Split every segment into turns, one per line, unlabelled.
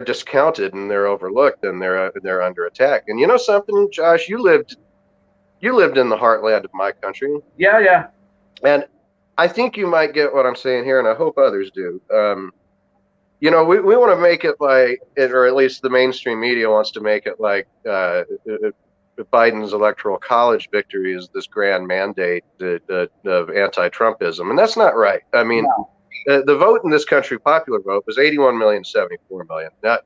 discounted and they're overlooked and they're under attack. And you know something, Josh, you lived in the heartland of my country,
Yeah, yeah.
and I think you might get what I'm saying here, and I hope others do. We want to make it like, or at least the mainstream media wants to make it like Biden's electoral college victory is this grand mandate of anti-Trumpism, and that's not right. I mean,
No.
the vote in this country, popular vote, was 81 million to 74 million. Now,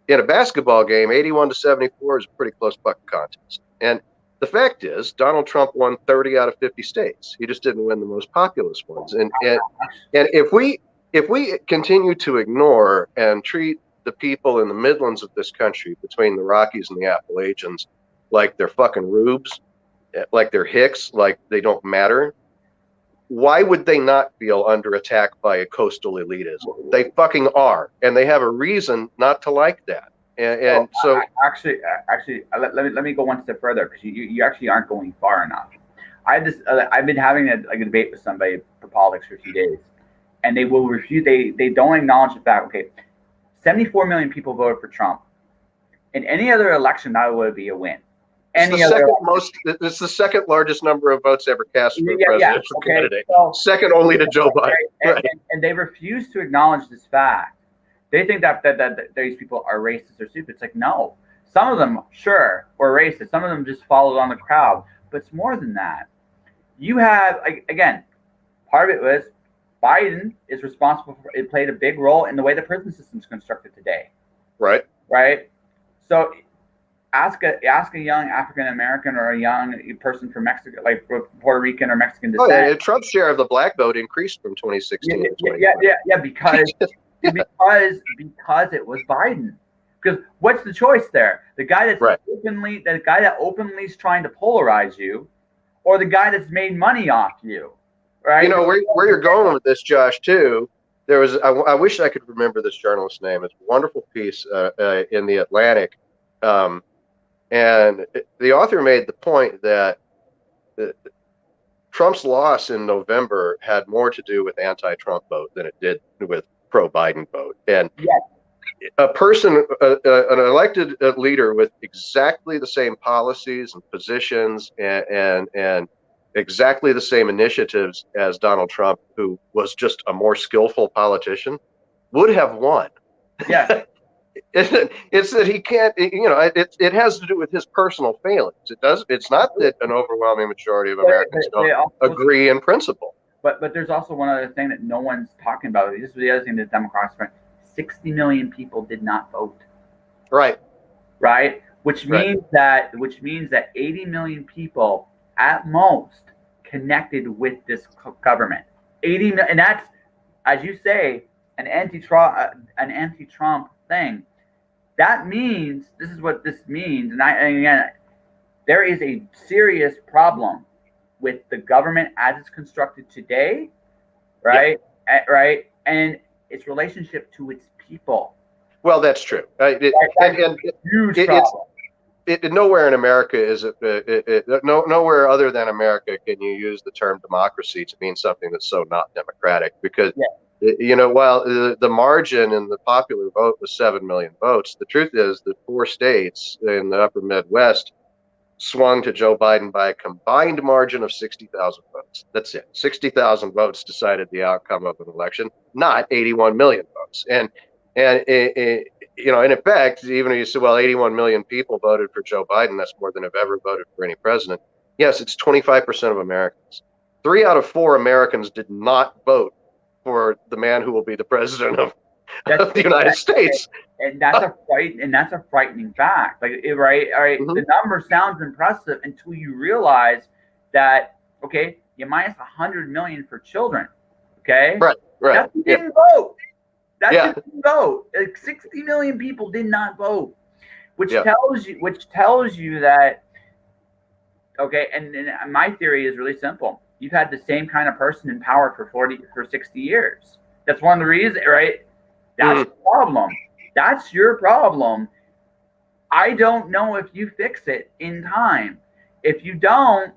in a basketball game, 81 to 74 is a pretty close bucket contest. And the fact is, Donald Trump won 30 out of 50 states. He just didn't win the most populous ones. And if we continue to ignore and treat the people in the Midlands of this country, between the Rockies and the Appalachians, like they're fucking rubes, like they're hicks, like they don't matter, why would they not feel under attack by a coastal elitism? They fucking are, and they have a reason not to like that. And so,
Let me go one step further, because you actually aren't going far enough. I've been having a debate with somebody for politics for 2 days, and they will refuse. They don't acknowledge the fact. Okay, 74 million people voted for Trump. In any other election, that would be a win.
it's the second largest number of votes ever cast for a presidential candidate,
so,
second only to Joe Biden.
Right. And they refuse to acknowledge this fact. They think that these people are racist or stupid. It's like, no. Some of them, sure, were racist. Some of them just followed on the crowd. But it's more than that. You have, again, part of it was Biden is responsible for, it played a big role in the way the prison system is constructed today.
Right.
Right. So ask a young African American or a young person from Mexico, like Puerto Rican or Mexican descent.
Oh, yeah, Trump's share of the black vote increased from 2016 to 2020.
Yeah, because it was Biden. Because what's the choice there? The guy that's openly is trying to polarize you, or the guy that's made money off you, right?
You know where you're going with this, Josh. Too, there was. I wish I could remember this journalist's name. It's a wonderful piece in the Atlantic, and the author made the point that Trump's loss in November had more to do with anti-Trump vote than it did with pro-Biden vote. And a person, an elected leader with exactly the same policies and positions and exactly the same initiatives as Donald Trump, who was just a more skillful politician, would have won.
Yeah.
It's that he can't, it has to do with his personal failings. It's not that an overwhelming majority of Americans don't agree in principle.
But there's also one other thing that no one's talking about. This is the other thing that Democrats are. 60 million people did not vote.
Right.
Which means that 80 million people at most connected with this government. 80 million, and that's, as you say, an anti-Trump thing. That means, this is what this means, and again, there is a serious problem with the government as it's constructed today, right? Yeah. Right, and its relationship to its people.
Well, that's true.
Huge problem.
Nowhere in America is nowhere other than America can you use the term democracy to mean something that's so not democratic, because while the margin in the popular vote was 7 million votes, the truth is that 4 states in the upper Midwest swung to Joe Biden by a combined margin of 60,000 votes. That's it. 60,000 votes decided the outcome of an election, not 81 million votes. And in effect, even if you say, well, 81 million people voted for Joe Biden, that's more than have ever voted for any president. Yes, it's 25% of Americans. 3 out of 4 Americans did not vote for the man who will be the president of the United States.
And that's a frightening fact. Like, right? All right. Mm-hmm. The number sounds impressive until you realize that, okay, you minus 100 million for children. Okay.
Right.
That didn't vote. Didn't vote. Like 60 million people did not vote, which tells you that, okay. And my theory is really simple. You've had the same kind of person in power for 60 years. That's one of the reasons, right? That's the problem. That's your problem. I don't know if you fix it in time. If you don't,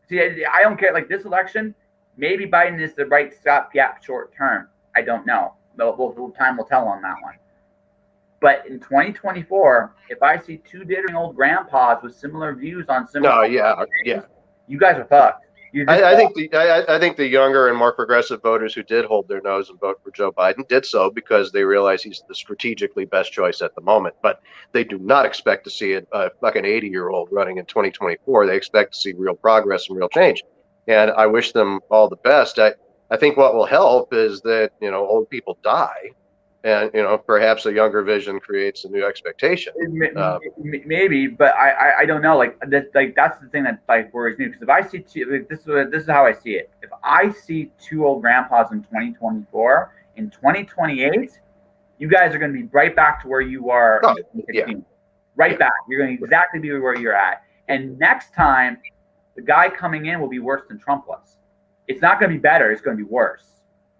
see, I don't care. Like this election, maybe Biden is the right stopgap short term. I don't know. Time will tell on that one. But in 2024, if I see two dithering old grandpas with similar views on similar
yeah,
you guys are fucked.
I think the younger and more progressive voters who did hold their nose and vote for Joe Biden did so because they realize he's the strategically best choice at the moment. But they do not expect to see a fucking 80-year-old running in 2024. They expect to see real progress and real change. And I wish them all the best. I think what will help is that, old people die. And, perhaps a younger vision creates a new expectation.
Maybe, but I don't know. Like that's the thing that worries me, because if I see this is how I see it. If I see two old grandpas in 2024, in 2028, you guys are going to be right back to where you were in 2016. Right back. You're going to exactly be where you're at. And next time, the guy coming in will be worse than Trump was. It's not going to be better. It's going to be worse.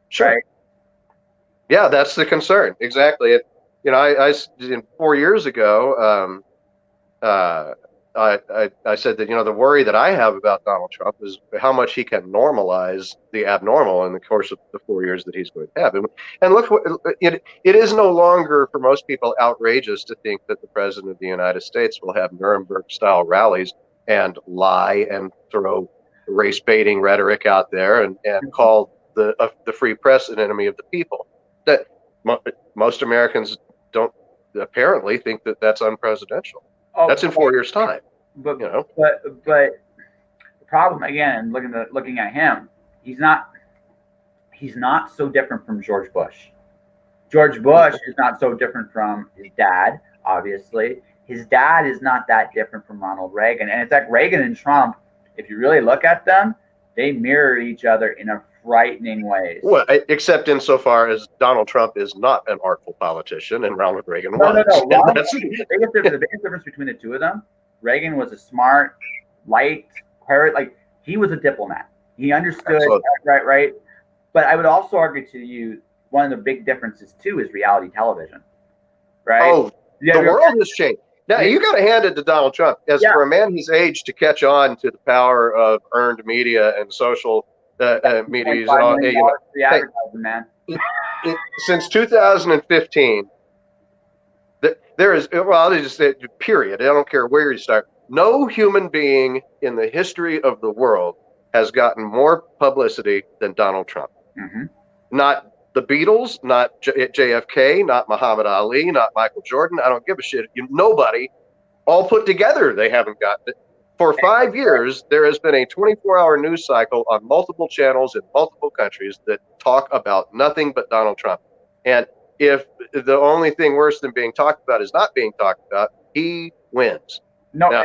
Sure. Right? Yeah, that's the concern. Exactly. I 4 years ago, I said that, the worry that I have about Donald Trump is how much he can normalize the abnormal in the course of the 4 years that he's going to have. And look, it is no longer for most people outrageous to think that the president of the United States will have Nuremberg-style rallies and lie and throw race-baiting rhetoric out there and call the free press an enemy of the people. That most Americans don't apparently think that that's unpresidential. That's in 4 years' time.
But the problem, again, looking at him, he's not so different from George Bush. George Bush is not so different from his dad, obviously. His dad is not that different from Ronald Reagan. And in fact, Reagan and Trump, if you really look at them, they mirror each other in a frightening ways.
Well, except insofar as Donald Trump is not an artful politician and Ronald Reagan was.
No. The biggest difference between the two of them, Reagan was a smart, light, like he was a diplomat. He understood, right? But I would also argue to you, one of the big differences too is reality television, right?
Oh, the world has changed. Now, you got to hand it to Donald Trump. For a man his age to catch on to the power of earned media and social media. Since 2015, there is, I'll just say, period. I don't care where you start. No human being in the history of the world has gotten more publicity than Donald Trump.
Mm-hmm.
Not the Beatles, not JFK, not Muhammad Ali, not Michael Jordan. I don't give a shit. Nobody, all put together, they haven't gotten it. For 5 years, there has been a 24-hour news cycle on multiple channels in multiple countries that talk about nothing but Donald Trump. And if the only thing worse than being talked about is not being talked about, he wins.
No,
now,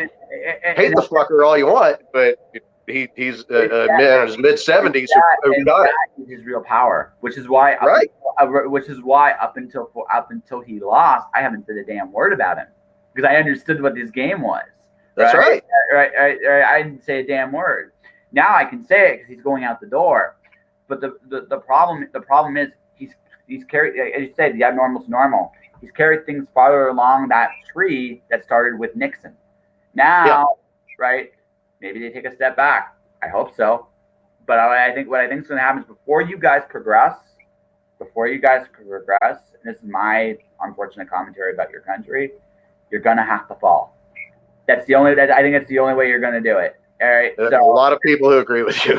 hate the fucker all you want, but he's a man in his mid-70s who got it.
Is his real power, which is why up until he lost, I haven't said a damn word about him because I understood what this game was.
That's right.
I didn't say a damn word. Now I can say it because he's going out the door. But the problem is he's carried, as you said, the abnormal's normal. He's carried things farther along that tree that started with Nixon. Now, right? Maybe they take a step back. I hope so. But I think what I think is going to happen is before you guys progress, and this is my unfortunate commentary about your country, you're going to have to fall. I think that's the only way you're going to do it. All right.
So, a lot of people who agree with you.